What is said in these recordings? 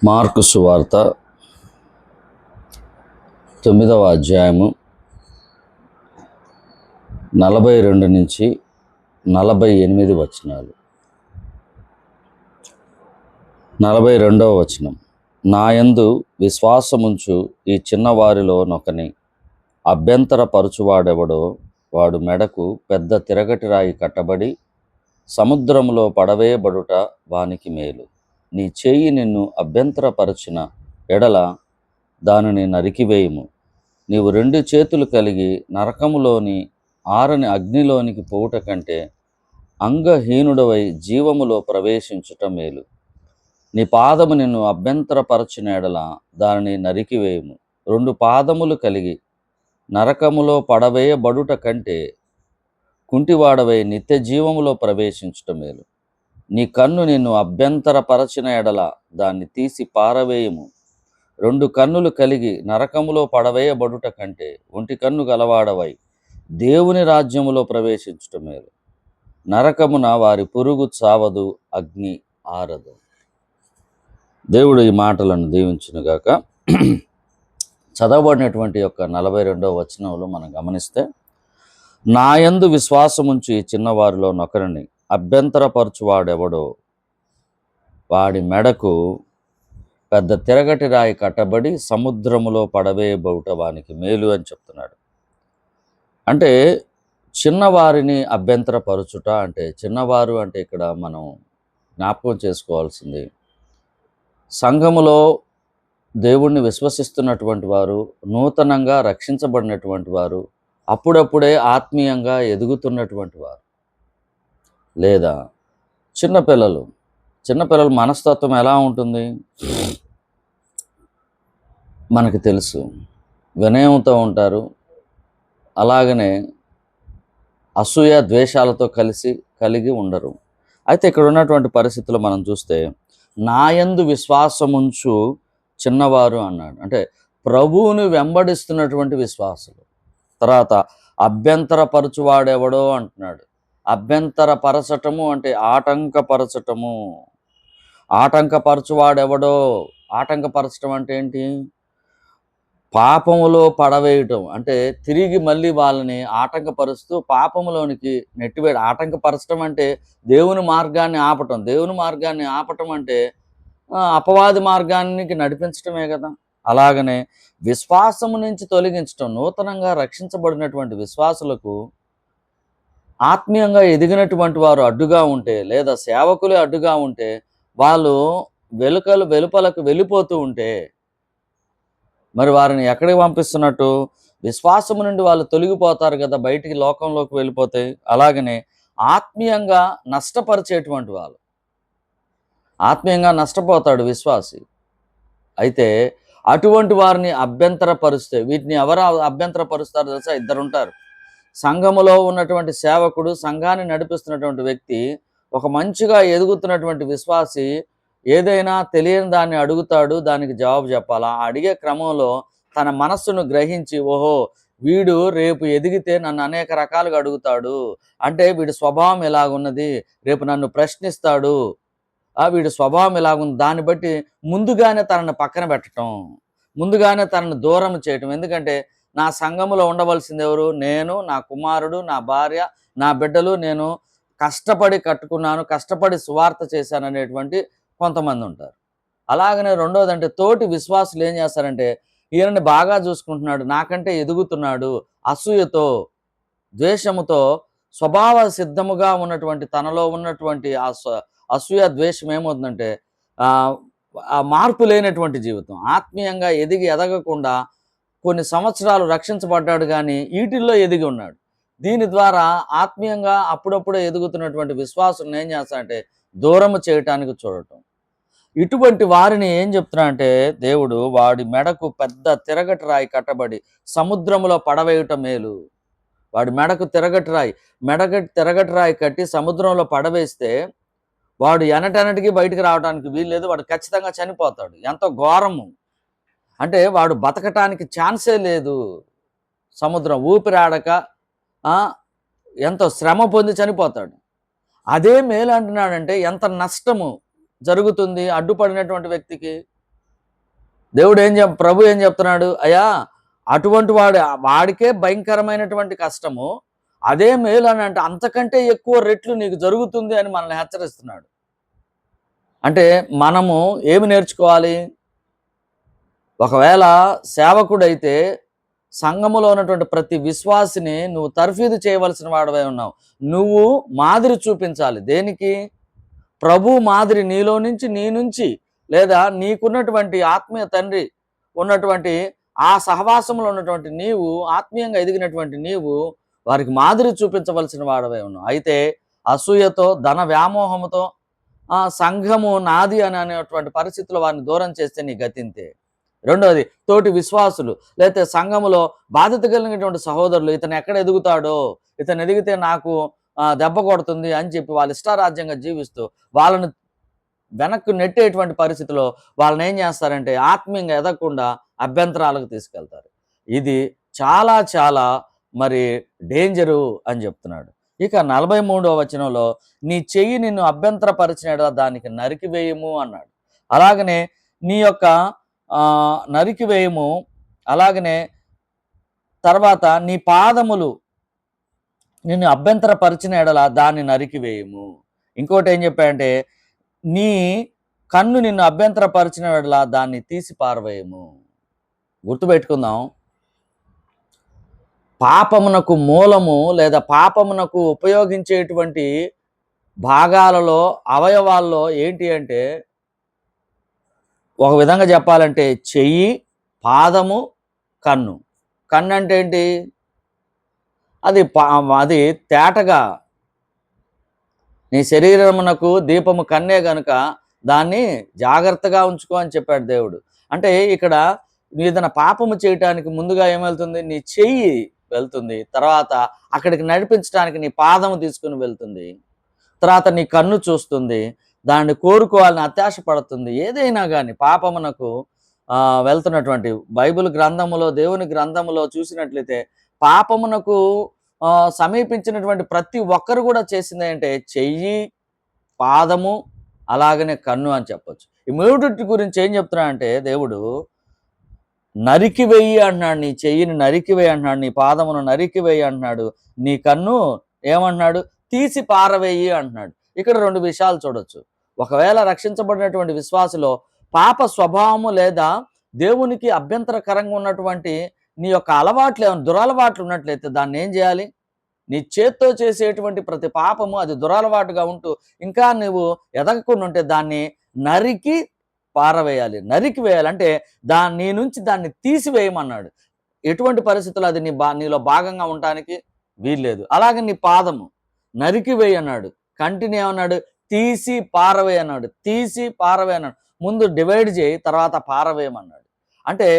Mark సువార్త 9వ అధ్యాయము 42 నుంచి 48 వచనాలు. 42వ వచనం, నాయందు విశ్వాసముంచు ఈ చిన్నవారిలో నొకని అభ్యంతరపరచువాడెవడో వాడు మెడకు పెద్ద తిరగటి రాయి కట్టబడి సముద్రములో పడవేయబడుట వానికి మేలు. నీ చేయి నిన్ను అభ్యంతరపరచిన ఎడల దానిని నరికివేయుము. నీవు 2 చేతులు కలిగి నరకములోని ఆరని అగ్నిలోనికి పోవుట కంటే అంగహీనుడవై జీవములో ప్రవేశించుట మేలు. నీ పాదము నిన్ను అభ్యంతరపరచిన ఎడల దానిని నరికివేయుము. 2 పాదములు కలిగి నరకములో పడవేయబడుట కంటే కుంటివాడవై నిత్య జీవములో ప్రవేశించుట మేలు. నీ కన్ను నిన్ను అభ్యంతరపరచిన ఎడల దాన్ని తీసి పారవేయము. 2 కన్నులు కలిగి నరకములో పడవేయబడుట కంటే ఒంటి కన్ను గలవాడవై దేవుని రాజ్యములో ప్రవేశించుట మేలు. నరకమున వారి పురుగు చావదు, అగ్ని ఆరదు. దేవుడు ఈ మాటలను దీవించునుగాక. చదవబడినటువంటి యొక్క 42వ వచనంలో మనం గమనిస్తే, నాయందు విశ్వాసముంచి ఈ చిన్నవారిలో నొకరిని అభ్యంతరపరచువాడెవడో వాడి మెడకు పెద్ద తిరగటి రాయి కట్టబడి సముద్రములో పడవేయబడుట వానికి మేలు అని చెప్తున్నాడు. అంటే చిన్నవారిని అభ్యంతరపరచుట అంటే, చిన్నవారు అంటే ఇక్కడ మనం జ్ఞాపకం చేసుకోవాల్సింది, సంఘములో దేవుణ్ణి విశ్వసిస్తున్నటువంటి వారు, నూతనంగా రక్షించబడినటువంటి వారు, అప్పుడప్పుడే ఆత్మీయంగా ఎదుగుతున్నటువంటి వారు, లేదా చిన్నపిల్లలు మనస్తత్వం ఎలా ఉంటుంది మనకు తెలుసు. వినయంతో ఉంటారు, అలాగనే అసూయ ద్వేషాలతో కలిగి ఉండరు. అయితే ఇక్కడ ఉన్నటువంటి పరిస్థితుల్లో మనం చూస్తే, నాయందు విశ్వాసముంచు చిన్నవారు అన్నాడు. అంటే ప్రభువుని వెంబడిస్తున్నటువంటి విశ్వాసులు. తర్వాత అభ్యంతరపరచువాడెవడో అంటున్నాడు. అభ్యంతరపరచటము అంటే ఆటంకపరచటము. ఆటంకపరచువాడెవడో, ఆటంకపరచటం అంటే ఏంటి? పాపములో పడవేయటం. అంటే తిరిగి మళ్ళీ వాళ్ళని ఆటంకపరుస్తూ పాపములోనికి నెట్టివేయడం. ఆటంకపరచడం అంటే దేవుని మార్గాన్ని ఆపటం. దేవుని మార్గాన్ని ఆపటం అంటే అపవాది మార్గానికి నడిపించటమే కదా. అలాగనే విశ్వాసము నుంచి తొలగించటం. నూతనంగా రక్షించబడినటువంటి విశ్వాసులకు ఆత్మీయంగా ఎదిగినటువంటి వారు అడ్డుగా ఉంటే, లేదా సేవకులే అడ్డుగా ఉంటే, వాళ్ళు వెలుపలకు వెళ్ళిపోతూ ఉంటే మరి వారిని ఎక్కడికి పంపిస్తున్నట్టు? విశ్వాసము నుండి వాళ్ళు తొలగిపోతారు కదా, బయటికి లోకంలోకి వెళ్ళిపోతే. అలాగనే ఆత్మీయంగా నష్టపరిచేటువంటి వాళ్ళు, ఆత్మీయంగా నష్టపోతాడు విశ్వాసి. అయితే అటువంటి వారిని అభ్యంతరపరుస్తే, వీటిని ఎవరు అభ్యంతరపరుస్తారో తెలుసా? 2 ఉంటారు. సంఘములో ఉన్నటువంటి సేవకుడు, సంఘాన్ని నడిపిస్తున్నటువంటి వ్యక్తి, ఒక మంచిగా ఎదుగుతున్నటువంటి విశ్వాసి ఏదైనా తెలియని దాన్ని అడుగుతాడు, దానికి జవాబు చెప్పాలా. అడిగే క్రమంలో తన మనస్సును గ్రహించి, ఓహో వీడు రేపు ఎదిగితే నన్ను అనేక రకాలుగా అడుగుతాడు, అంటే వీడి స్వభావం ఎలాగున్నది, రేపు నన్ను ప్రశ్నిస్తాడు, వీడి స్వభావం ఎలాగుంది, దాన్ని బట్టి ముందుగానే తనని పక్కన పెట్టడం, ముందుగానే తనను దూరం చేయటం. ఎందుకంటే నా సంఘములో ఉండవలసింది ఎవరు? నేను, నా కుమారుడు, నా భార్య, నా బిడ్డలు. నేను కష్టపడి కట్టుకున్నాను, కష్టపడి సువార్త చేశాను అనేటువంటి కొంతమంది ఉంటారు. అలాగనే రెండోదంటే, తోటి విశ్వాసులు ఏం చేస్తారంటే, ఈయనని బాగా చూసుకుంటున్నాడు, నాకంటే ఎదుగుతున్నాడు, అసూయతో, ద్వేషముతో, స్వభావ సిద్ధముగా ఉన్నటువంటి తనలో ఉన్నటువంటి అసూయ ద్వేషం ఏమవుతుందంటే ఆ మార్పు లేనటువంటి జీవితం. ఆత్మీయంగా ఎదగకుండా కొన్ని సంవత్సరాలు రక్షించబడ్డాడు, కానీ వీటిల్లో ఎదిగి ఉన్నాడు. దీని ద్వారా ఆత్మీయంగా అప్పుడప్పుడే ఎదుగుతున్నటువంటి విశ్వాసులను ఏం చేస్తాడంటే దూరము చేయటానికి చూడటం. ఇటువంటి వారిని ఏం చెప్తున్నా అంటే దేవుడు, వాడి మెడకు పెద్ద తిరగటి రాయి కట్టబడి సముద్రములో పడవేయటం మేలు. వాడి మెడకు తిరగటి రాయి కట్టి సముద్రంలో పడవేస్తే వాడు ఎనటెనటికి బయటికి రావడానికి వీల్లేదు, వాడు ఖచ్చితంగా చనిపోతాడు. ఎంతో ఘోరము. అంటే వాడు బతకటానికి ఛాన్సే లేదు. సముద్రం ఊపిరాడక ఎంతో శ్రమ పొంది చనిపోతాడు. అదే మేలు అంటున్నాడంటే ఎంత నష్టము జరుగుతుంది అడ్డుపడినటువంటి వ్యక్తికి. ప్రభు ఏం చెప్తున్నాడు, అయ్యా అటువంటి వాడికే భయంకరమైనటువంటి కష్టము, అదే మేలు అని అంటే అంతకంటే ఎక్కువ రెట్లు నీకు జరుగుతుంది అని మనల్ని హెచ్చరిస్తున్నాడు. అంటే మనము ఏమి నేర్చుకోవాలి? ఒకవేళ సేవకుడైతే సంఘములో ఉన్నటువంటి ప్రతి విశ్వాసిని నువ్వు తర్ఫీదు చేయవలసిన వాడవై ఉన్నావు. నువ్వు మాదిరి చూపించాలి. దేనికి? ప్రభు మాదిరి నీలో నుంచి, నీ నుంచి, లేదా నీకున్నటువంటి ఆత్మీయ తండ్రి ఉన్నటువంటి ఆ సహవాసంలో ఉన్నటువంటి నీవు, ఆత్మీయంగా ఎదిగినటువంటి నీవు వారికి మాదిరి చూపించవలసిన వాడవై ఉన్నావు. అయితే అసూయతో, ధన వ్యామోహముతో సంఘము నాది అని అనేటువంటి పరిస్థితుల్లో వారిని దూరం చేస్తే నీ గతింతే. రెండోది, తోటి విశ్వాసులు లేకపోతే సంఘములో బాధ్యత కలిగినటువంటి సహోదరులు, ఇతను ఎక్కడ ఎదుగుతాడో, ఇతను ఎదిగితే నాకు దెబ్బ కొడుతుంది అని చెప్పి వాళ్ళ ఇష్టారాజ్యంగా జీవిస్తూ వాళ్ళను వెనక్కు నెట్టేటువంటి పరిస్థితిలో వాళ్ళని ఏం చేస్తారంటే ఆత్మీయంగా ఎదగకుండా అభ్యంతరాలకు తీసుకెళ్తారు. ఇది చాలా చాలా మరి డేంజరు అని చెప్తున్నాడు. ఇక 43వ వచనంలో, నీ చెయ్యి నిన్ను అభ్యంతరపరిచిన దానికి నరికివేయము అన్నాడు. అలాగనే నీ యొక్క నరికివేయము, అలాగనే తర్వాత నీ పాదములు నిన్ను అభ్యంతరపరిచిన ఎడల దాన్ని నరికివేయము. ఇంకోటి ఏం చెప్పాడంటే, నీ కన్ను నిన్ను అభ్యంతరపరిచిన ఎడల దాన్ని తీసి పారవేయము. గుర్తుపెట్టుకుందాం, పాపమునకు మూలము లేదా పాపమునకు ఉపయోగించేటువంటి భాగాలలో, అవయవాల్లో ఏంటి అంటే, ఒక విధంగా చెప్పాలంటే చెయ్యి, పాదము, కన్ను. కన్ను అంటే ఏంటి? అది తేటగా నీ శరీరమునకు దీపము కన్నే గనుక దాన్ని జాగ్రత్తగా ఉంచుకో అని చెప్పాడు దేవుడు. అంటే ఇక్కడ ఏదైనా పాపము చేయటానికి ముందుగా ఏమెళ్తుంది? నీ చెయ్యి వెళ్తుంది. తర్వాత అక్కడికి నడిపించడానికి నీ పాదము తీసుకుని వెళ్తుంది. తర్వాత నీ కన్ను చూస్తుంది, దాన్ని కోరుకోవాలని అత్యాశ పడుతుంది. ఏదైనా కానీ పాపమునకు వెళ్తున్నటువంటి బైబిల్ గ్రంథములో, దేవుని గ్రంథములో చూసినట్లయితే పాపమునకు సమీపించినటువంటి ప్రతి ఒక్కరు కూడా చేసింది ఏంటంటే చెయ్యి, పాదము, అలాగనే కన్ను అని చెప్పొచ్చు. ఈ మూడిటి గురించి ఏం చెప్తున్నా అంటే దేవుడు నరికివేయి అంటున్నాడు. నీ చెయ్యిని నరికివేయి అంటున్నాడు, నీ పాదమును నరికివేయి అంటున్నాడు, నీ కన్ను ఏమంటున్నాడు? తీసి పారవేయి అంటున్నాడు. ఇక్కడ 2 విషయాలు చూడొచ్చు. ఒకవేళ రక్షించబడినటువంటి విశ్వాసులో పాప స్వభావము లేదా దేవునికి అభ్యంతరకరంగా ఉన్నటువంటి నీ యొక్క అలవాట్లు ఏమైనా దురలవాట్లు ఉన్నట్లయితే దాన్ని ఏం చేయాలి? నీ చేత్తో చేసేటువంటి ప్రతి పాపము అది దురలవాటుగా ఉంటూ ఇంకా నువ్వు ఎదగకుండా ఉంటే దాన్ని నరికి పారవేయాలి. నరికి వేయాలంటే నీ నుంచి దాన్ని తీసివేయమన్నాడు. ఎటువంటి పరిస్థితుల్లో అది నీలో భాగంగా ఉండటానికి వీల్లేదు. అలాగే నీ పాదము నరికివేయి అన్నాడు. కంటిని ఏమన్నాడు? తీసి పారవేయి అన్నాడు. తీసి పారవేయి అన్నాడు. ముందు డివైడ్ చేయి, తర్వాత పారవేయమన్నాడు. అంటే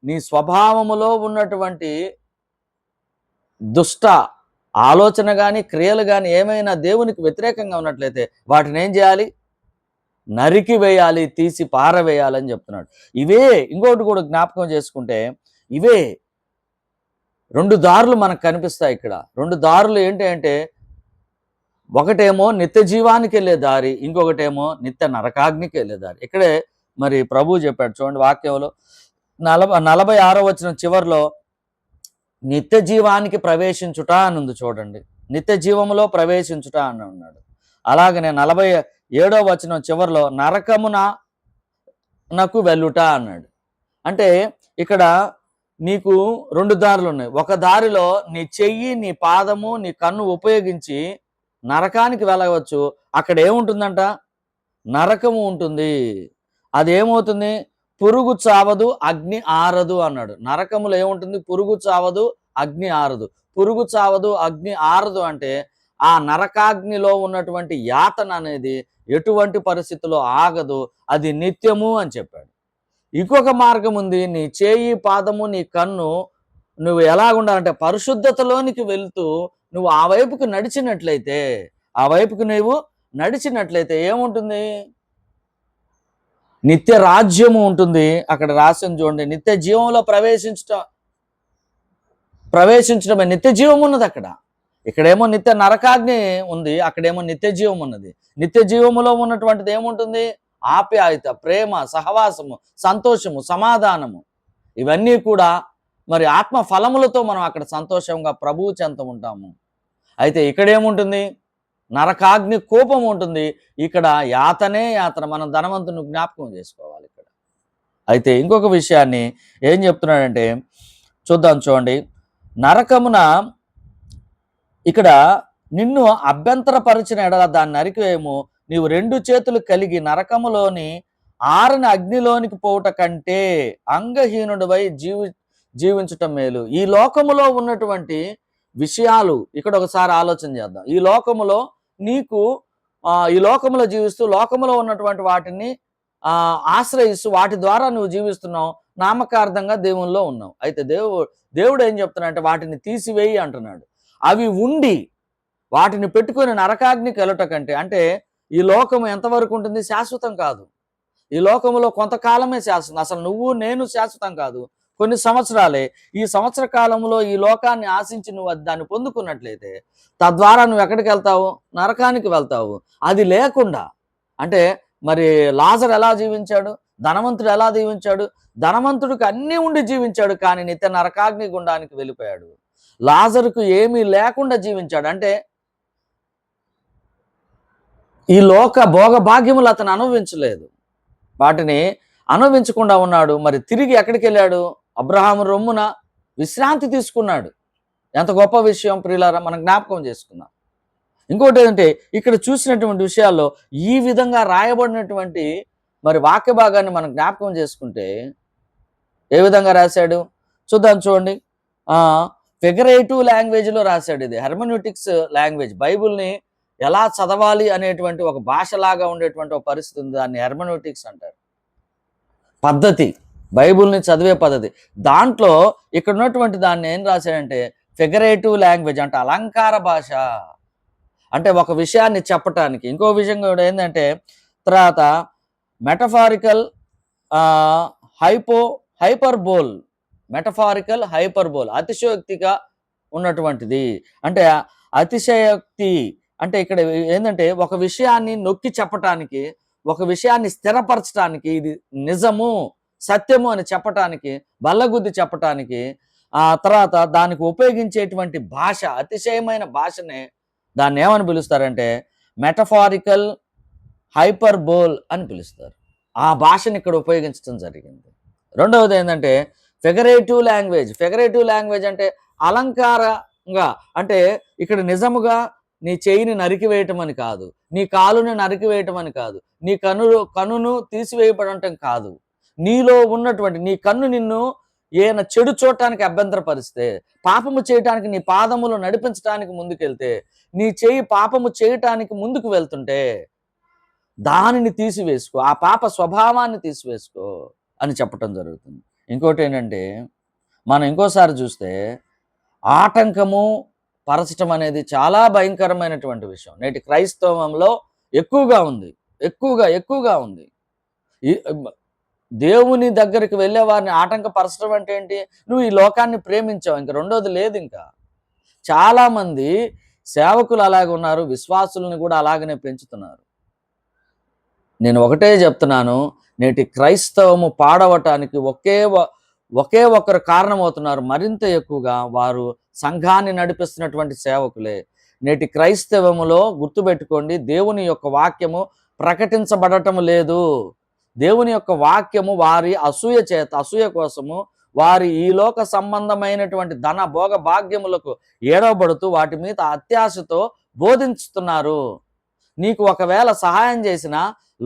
నీ స్వభావములో ఉన్నటువంటి దుష్ట ఆలోచన కానీ, క్రియలు కానీ ఏమైనా దేవునికి వ్యతిరేకంగా ఉన్నట్లయితే వాటిని ఏం చేయాలి? నరికి వేయాలి, తీసి పారవేయాలని చెప్తున్నాడు. ఇవే ఇంకోటి కూడా జ్ఞాపకం చేసుకుంటే, ఇవే 2 దారులు మనకు కనిపిస్తాయి ఇక్కడ. 2 దారులు ఏంటి అంటే, ఒకటేమో నిత్య జీవానికి వెళ్ళే దారి, ఇంకొకటేమో నిత్య నరకాగ్నికి వెళ్ళే దారి. ఇక్కడే మరి ప్రభు చెప్పాడు చూడండి వాక్యంలో 46వ వచనం చివరిలో, నిత్య జీవానికి ప్రవేశించుట అని ఉంది చూడండి. నిత్య జీవములో ప్రవేశించుట అని ఉన్నాడు. అలాగనే 47వ వచనం చివరిలో నరకమునకు వెళ్ళుట అన్నాడు. అంటే ఇక్కడ నీకు 2 దారులు ఉన్నాయి. ఒక దారిలో నీ చెయ్యి, నీ పాదము, నీ కన్ను ఉపయోగించి నరకానికి వెళ్ళవచ్చు. అక్కడ ఏముంటుందంట? నరకము ఉంటుంది. అదేమవుతుంది? పురుగు చావదు, అగ్ని ఆరదు అన్నాడు. నరకములో ఏముంటుంది? పురుగు చావదు, అగ్ని ఆరదు. పురుగు చావదు, అగ్ని ఆరదు అంటే ఆ నరకాగ్నిలో ఉన్నటువంటి యాతన అనేది ఎటువంటి పరిస్థితుల్లో ఆగదు, అది నిత్యము అని చెప్పాడు. ఇంకొక మార్గం ఉంది. నీ చేయి, పాదము, నీ కన్ను నువ్వు ఎలాగుండాలంటే పరిశుద్ధతలోనికి వెళ్తూ నువ్వు ఆ వైపుకు నడిచినట్లయితే, నువ్వు నడిచినట్లయితే ఏముంటుంది? నిత్య రాజ్యము ఉంటుంది. అక్కడ రాసింది చూడండి, నిత్య జీవంలో ప్రవేశించడమే నిత్య జీవం ఉన్నది అక్కడ. ఇక్కడేమో నిత్య నరకాగ్ని ఉంది, అక్కడేమో నిత్య జీవం ఉన్నది. నిత్య జీవములో ఉన్నటువంటిది ఏముంటుంది? ఆప్యాయత, ప్రేమ, సహవాసము, సంతోషము, సమాధానము, ఇవన్నీ కూడా మరి ఆత్మ ఫలములతో మనం అక్కడ సంతోషంగా ప్రభువు చెంత ఉంటాము. అయితే ఇక్కడేముంటుంది? నరకాగ్ని కోపం ఉంటుంది. ఇక్కడ యాతనే యాతన. మనం ధనవంతుని జ్ఞాపకం చేసుకోవాలి ఇక్కడ. అయితే ఇంకొక విషయాన్ని ఏం చెప్తున్నాడంటే చూద్దాం, చూడండి. నరకమున ఇక్కడ నిన్ను అభ్యంతరపరిచిన ఎడల దాన్ని నరికివేయము. నీవు 2 చేతులు కలిగి నరకములోని ఆరని అగ్నిలోనికి పోవుట కంటే అంగహీనుడివై జీవించటం మేలు. ఈ లోకములో ఉన్నటువంటి విషయాలు ఇక్కడ ఒకసారి ఆలోచన చేద్దాం. ఈ లోకములో నీకు ఈ లోకములో జీవిస్తూ లోకములో ఉన్నటువంటి వాటిని ఆశ్రయిస్తూ వాటి ద్వారా నువ్వు జీవిస్తున్నావు. నామకార్థంగా దేవుల్లో ఉన్నావు. అయితే దేవుడు ఏం చెప్తున్నాడంటే వాటిని తీసివేయి అంటున్నాడు. అవి ఉండి వాటిని పెట్టుకొని నరకాగ్నికి వెళ్ళట కంటే, అంటే ఈ లోకం ఎంతవరకు ఉంటుంది? శాశ్వతం కాదు. ఈ లోకములో కొంతకాలమే శాశ్వతం. అసలు నువ్వు నేను శాశ్వతం కాదు, కొన్ని సంవత్సరాలే. ఈ సంవత్సర కాలంలో ఈ లోకాన్ని ఆశించి నువ్వు దాన్ని పొందుకున్నట్లయితే తద్వారా నువ్వు ఎక్కడికి వెళ్తావు? నరకానికి వెళ్తావు. అది లేకుండా అంటే మరి లాజరు ఎలా జీవించాడు? ధనవంతుడు ఎలా జీవించాడు? ధనవంతుడికి అన్నీ ఉండి జీవించాడు, కానీ నిత్య నరకాగ్ని గుండానికి వెళ్ళిపోయాడు. లాజరుకు ఏమీ లేకుండా జీవించాడు. అంటే ఈ లోక భోగ భాగ్యములు అతను అనుభవించలేదు, వాటిని అనుభవించకుండా ఉన్నాడు. మరి తిరిగి ఎక్కడికి వెళ్ళాడు? అబ్రహాము రొమ్మున విశ్రాంతి తీసుకున్నాడు. ఎంత గొప్ప విషయం ప్రియులారా, మనం జ్ఞాపకం చేసుకుందాం. ఇంకోటి ఏంటంటే ఇక్కడ చూసినటువంటి విషయాల్లో ఈ విధంగా రాయబడినటువంటి మరి వాక్య భాగాన్ని మనం జ్ఞాపకం చేసుకుంటే ఏ విధంగా రాశాడు చూద్దాం, చూడండి. ఫిగరేటివ్ లాంగ్వేజ్లో రాశాడు. ఇది హెర్మన్యూటిక్స్ లాంగ్వేజ్. బైబుల్ని ఎలా చదవాలి అనేటువంటి ఒక భాషలాగా ఉండేటువంటి ఒక పరిస్థితి ఉంది. దాన్ని హెర్మన్యూటిక్స్ అంటారు. పద్ధతి, బైబుల్ని చదివే పద్ధతి. దాంట్లో ఇక్కడ ఉన్నటువంటి దాన్ని ఏం రాశాడంటే ఫిగరేటివ్ లాంగ్వేజ్, అంటే అలంకార భాష. అంటే ఒక విషయాన్ని చెప్పటానికి. ఇంకో విషయం కూడా ఏంటంటే తర్వాత మెటఫారికల్ హైపర్బోల్. మెటఫారికల్ హైపర్బోల్ అతిశయోక్తిగా ఉన్నటువంటిది. అంటే అతిశయోక్తి అంటే ఇక్కడ ఏంటంటే ఒక విషయాన్ని నొక్కి చెప్పటానికి, ఒక విషయాన్ని స్థిరపరచడానికి, ఇది నిజము సత్యము అని చెప్పటానికి, బల్లగుద్ది చెప్పటానికి, తర్వాత దానికి ఉపయోగించేటువంటి భాష, అతిశయమైన భాషనే దాన్ని ఏమని పిలుస్తారంటే మెటఫారికల్ హైపర్బోల్ అని పిలుస్తారు. ఆ భాషని ఇక్కడ ఉపయోగించడం జరిగింది. రెండవది ఏంటంటే ఫిగరేటివ్ లాంగ్వేజ్. ఫిగరేటివ్ లాంగ్వేజ్ అంటే అలంకారంగా, అంటే ఇక్కడ నిజముగా నీ చేయిని నరికివేయటం అని కాదు, నీ కాలుని నరికివేయటం అని కాదు, నీ కన్నును తీసివేయబడటం కాదు. నీలో ఉన్నటువంటి నీ కన్ను నిన్ను ఏమైనా చెడు చూడటానికి అభ్యంతరపరిస్తే, పాపము చేయటానికి నీ పాదములు నడిపించడానికి ముందుకెళ్తే, నీ చేయి పాపము చేయటానికి ముందుకు వెళ్తుంటే దానిని తీసివేసుకో, ఆ పాప స్వభావాన్ని తీసివేసుకో అని చెప్పటం జరుగుతుంది. ఇంకోటి ఏంటంటే మనం ఇంకోసారి చూస్తే ఆటంకము పరచటం అనేది చాలా భయంకరమైనటువంటి విషయం. నేటి క్రైస్తవంలో ఎక్కువగా ఉంది, ఎక్కువగా ఉంది. దేవుని దగ్గరికి వెళ్ళే వారిని ఆటంకపరచడం అంటే ఏంటి? నువ్వు ఈ లోకాన్ని ప్రేమించావు, ఇంక రెండోది లేదు. ఇంకా చాలామంది సేవకులు అలాగే ఉన్నారు, విశ్వాసుల్ని కూడా అలాగనే పెంచుతున్నారు. నేను ఒకటే చెప్తున్నాను, నేటి క్రైస్తవము పాడవటానికి ఒకే ఒక్కరు కారణమవుతున్నారు. మరింత ఎక్కువగా వారు సంఘాన్ని నడిపిస్తున్నటువంటి సేవకులే. నేటి క్రైస్తవములో గుర్తుపెట్టుకోండి, దేవుని యొక్క వాక్యము ప్రకటించబడటం లేదు. దేవుని యొక్క వాక్యము వారి అసూయ కోసము, వారి ఈ లోక సంబంధమైనటువంటి ధన భోగ భాగ్యములకు ఏడవబడుతూ వాటి మీద అత్యాశతో బోధించుతున్నారు. నీకు ఒకవేళ సహాయం చేసినా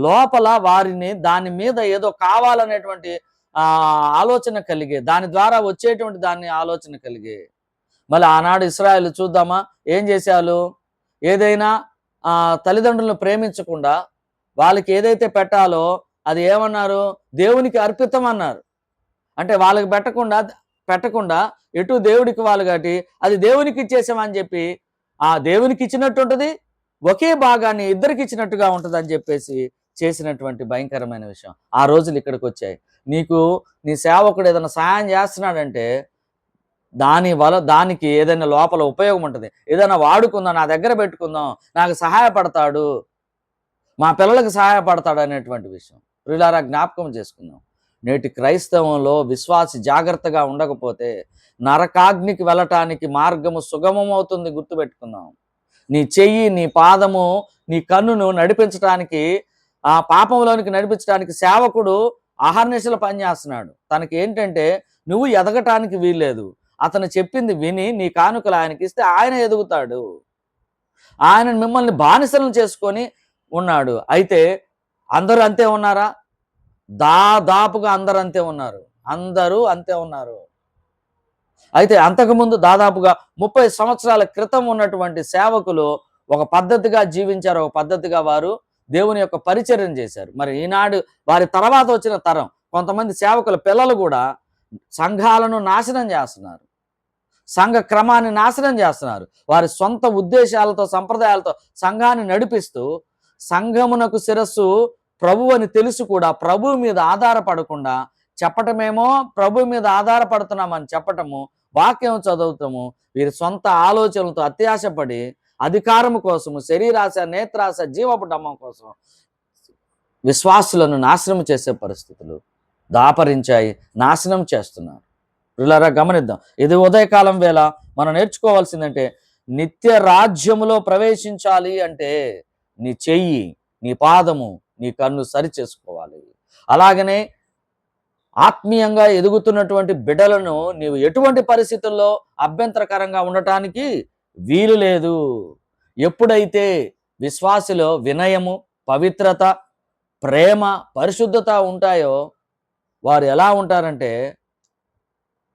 లోపల వారిని దాని మీద ఏదో కావాలనేటువంటి ఆలోచన కలిగే, దాని ద్వారా వచ్చేటువంటి దాన్ని ఆలోచన కలిగే. మళ్ళీ ఆనాడు ఇశ్రాయేలు చూద్దామా ఏం చేశారు? ఏదైనా తల్లిదండ్రులను ప్రేమించకుండా వాళ్ళకి ఏదైతే పెట్టాలో అది ఏమన్నారు? దేవునికి అర్పితం అన్నారు. అంటే వాళ్ళకి పెట్టకుండా ఎటు దేవుడికి వాళ్ళు కాబట్టి అది దేవునికి ఇచ్చేసామని చెప్పి, ఆ దేవునికి ఇచ్చినట్టు ఉంటుంది, ఒకే భాగాన్ని ఇద్దరికి ఇచ్చినట్టుగా ఉంటుంది అని చెప్పేసి చేసినటువంటి భయంకరమైన విషయం. ఆ రోజులు ఇక్కడికి వచ్చాయి. నీ సేవకుడు ఏదైనా సహాయం చేస్తున్నాడంటే దానికి ఏదైనా లోపల ఉపయోగం ఉంటుంది, ఏదైనా వాడుకుందాం, నా దగ్గర పెట్టుకుందాం, నాకు సహాయపడతాడు, మా పిల్లలకు సహాయపడతాడు అనేటువంటి విషయం ప్రియులారా జ్ఞాపకం చేసుకుందాం. నేటి క్రైస్తవంలో విశ్వాసి జాగ్రత్తగా ఉండకపోతే నరకాగ్నికి వెళ్ళటానికి మార్గము సుగమం అవుతుంది. గుర్తుపెట్టుకుందాం. నీ చెయ్యి, నీ పాదము, నీ కన్నును నడిపించడానికి, ఆ పాపంలోనికి నడిపించడానికి సేవకుడు అహర్నిశలు పనిచేస్తున్నాడు. తనకి ఏంటంటే నువ్వు ఎదగటానికి వీల్లేదు. అతను చెప్పింది విని నీ కానుకలు ఆయనకి ఇస్తే ఆయన ఎదుగుతాడు. ఆయన మిమ్మల్ని బానిసలను చేసుకొని ఉన్నాడు. అయితే అందరూ అంతే ఉన్నారా? దాదాపుగా అందరూ అంతే ఉన్నారు. అందరూ అంతే ఉన్నారు. అయితే అంతకుముందు దాదాపుగా 30 సంవత్సరాల క్రితం ఉన్నటువంటి సేవకులు ఒక పద్ధతిగా జీవించారు. ఒక పద్ధతిగా వారు దేవుని యొక్క పరిచర్యను చేశారు. మరి ఈనాడు వారి తర్వాత వచ్చిన తరం కొంతమంది సేవకుల పిల్లలు కూడా సంఘాలను నాశనం చేస్తున్నారు. సంఘ క్రమాన్ని నాశనం చేస్తున్నారు. వారి సొంత ఉద్దేశాలతో, సంప్రదాయాలతో సంఘాన్ని నడిపిస్తూ సంఘమునకు శిరస్సు ప్రభువు అని తెలుసు కూడా ప్రభువు మీద ఆధారపడకుండా చెప్పటమేమో ప్రభు మీద ఆధారపడుతున్నామని చెప్పటము, వాక్యం చదువుతాము, వీరి సొంత ఆలోచనలతో అత్యాశపడి అధికారము కోసము, శరీరాశ, నేత్రాశ, జీవపు డమ్మం కోసం విశ్వాసులను నాశనం చేసే పరిస్థితులు దాపరించాయి, నాశనం చేస్తున్నారు. పిల్లరా గమనిద్దాం. ఇది ఉదయకాలం వేళ మనం నేర్చుకోవాల్సిందంటే నిత్య రాజ్యములో ప్రవేశించాలి అంటే నీ చెయ్యి, నీ పాదము, నీ కన్ను సరి చేసుకోవాలి. అలాగనే ఆత్మీయంగా ఎదుగుతున్నటువంటి బిడ్డలను నీవు ఎటువంటి పరిస్థితుల్లో అభ్యంతరకరంగా ఉండటానికి వీలు లేదు. ఎప్పుడైతే విశ్వాసిలో వినయము, పవిత్రత, ప్రేమ, పరిశుద్ధత ఉంటాయో వారు ఎలా ఉంటారంటే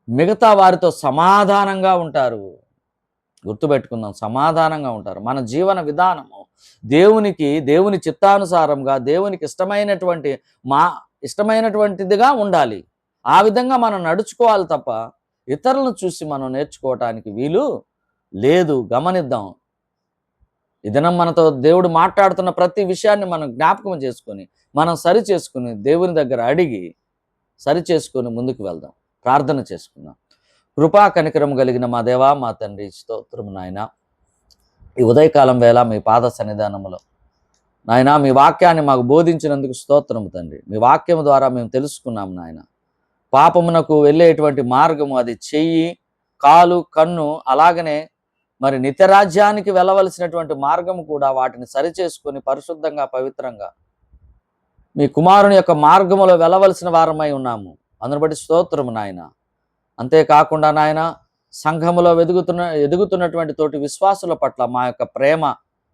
మిగతా వారితో సమాధానంగా ఉంటారు. గుర్తుపెట్టుకుందాం, సమాధానంగా ఉంటారు. మన జీవన విధానము దేవుని చిత్తానుసారంగా, దేవునికి ఇష్టమైనటువంటిదిగా ఉండాలి. ఆ విధంగా మనం నడుచుకోవాలి తప్ప ఇతరులను చూసి మనం నేర్చుకోవటానికి వీలు లేదు. గమనిద్దాం. ఈ దినం మనతో దేవుడు మాట్లాడుతున్న ప్రతి విషయాన్ని మనం జ్ఞాపకం చేసుకొని, మనం సరి చేసుకుని, దేవుని దగ్గర అడిగి సరి చేసుకొని ముందుకు వెళ్దాం. ప్రార్థన చేసుకుందాం. కృపా కనికరం కలిగిన మా దేవా, మా తండ్రి, స్తోత్రము నాయన. ఈ ఉదయకాలం వేళ మీ పాద సన్నిధానములో నాయన మీ వాక్యాన్ని మాకు బోధించినందుకు స్తోత్రము తండ్రి. మీ వాక్యం ద్వారా మేము తెలుసుకున్నాం నాయన. పాపమునకు వెళ్ళేటువంటి మార్గము అది చెయ్యి, కాలు, కన్ను, అలాగనే మరి నిత్యరాజ్యానికి వెళ్ళవలసినటువంటి మార్గము కూడా వాటిని సరిచేసుకొని పరిశుద్ధంగా, పవిత్రంగా మీ కుమారుని యొక్క మార్గములో వెళ్ళవలసిన వారమై ఉన్నాము. అందును బట్టి స్తోత్రము నాయన. అంతేకాకుండా నాయన సంఘములో ఎదుగుతున్నటువంటి తోటి విశ్వాసుల పట్ల మా యొక్క ప్రేమ,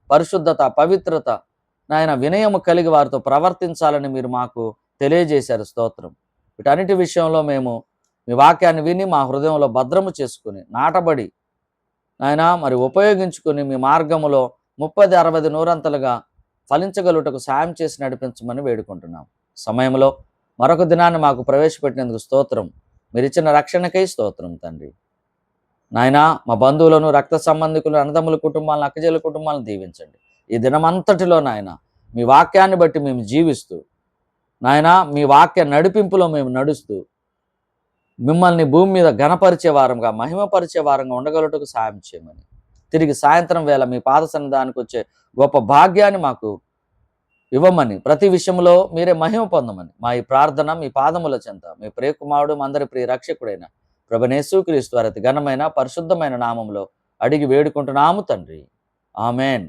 పరిశుద్ధత, పవిత్రత నాయన వినయము కలిగి వారితో ప్రవర్తించాలని మీరు మాకు తెలియజేశారు. స్తోత్రం. వీటన్నిటి విషయంలో మేము మీ వాక్యాన్ని విని మా హృదయంలో భద్రము చేసుకుని నాటబడి నాయన మరి ఉపయోగించుకుని మీ మార్గములో 30, 60, 100 ఫలించగలుగుటకు సాయం చేసి నడిపించమని వేడుకుంటున్నాం. సమయంలో మరొక దినాన్ని మాకు ప్రవేశపెట్టినందుకు స్తోత్రం. మీరు ఇచ్చిన రక్షణకై స్తోత్రం తండ్రి. నాయన మా బంధువులను, రక్త సంబంధికులు, అన్నదమ్ముల కుటుంబాలను, అక్కజెల కుటుంబాలను దీవించండి. ఈ దినమంతటిలో నాయన మీ వాక్యాన్ని బట్టి మేము జీవిస్తూ నాయన మీ వాక్య నడిపింపులో మేము నడుస్తూ మిమ్మల్ని భూమి మీద ఘనపరిచే వారంగా, మహిమపరిచే వారంగా ఉండగలుగుటకు సాయం చేయమని, తిరిగి సాయంత్రం వేళ మీ పాద సన్నిధానికి వచ్చే గొప్ప భాగ్యాన్ని మాకు ఇవ్వమని, ప్రతి విషయంలో మీరే మహిమ పొందమని మా ఈ ప్రార్థన మీ పాదముల చెంత మీ ప్రియకుమారుడు, అందరి ప్రియ రక్షకుడైన ప్రభువైన యేసుక్రీస్తు వారి ఘనమైన పరిశుద్ధమైన నామములో అడిగి వేడుకుంటున్నాము తండ్రి. ఆమెన్.